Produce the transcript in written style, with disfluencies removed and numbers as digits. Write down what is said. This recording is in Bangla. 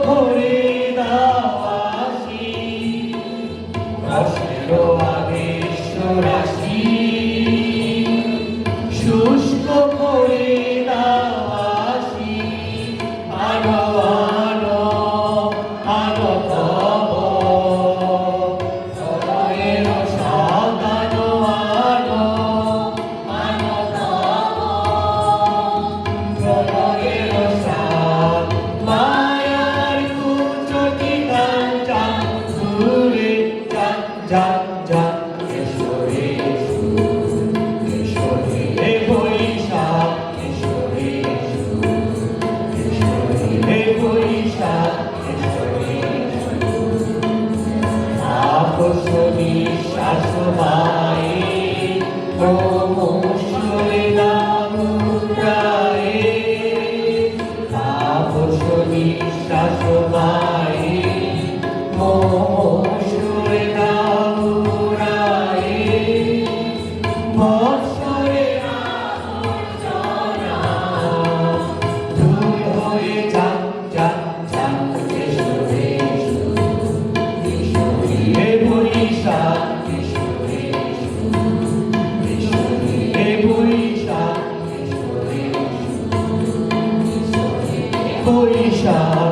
করে দাওয়াসি রসের আবেশ রাশি শুষ্ক করে দাওয়াসি আলো আলো আলো তব প্রলয়ের সাদানো আলো আলো তব প্রলয়ের সাদ মায়ার কুচটি কাঞ্চন ঘুরে যান যান যান এসরে এসরে হে বৈশাখ এসরে এসরে হে বৈশাখ এসরে আপস নিঃশ্বাস বায়ে ক্রমশরে দামুরায়ে আপস নিঃশ্বাস বায়ে ক্রমশরে দামুরায়ে বৎসরে আবর্জনা দূর হয়ে যান যান যান এসরে এসরে হে বৈশাখ এসরে এসরে হে বৈশাখ এসরে এসরে বৈশাখ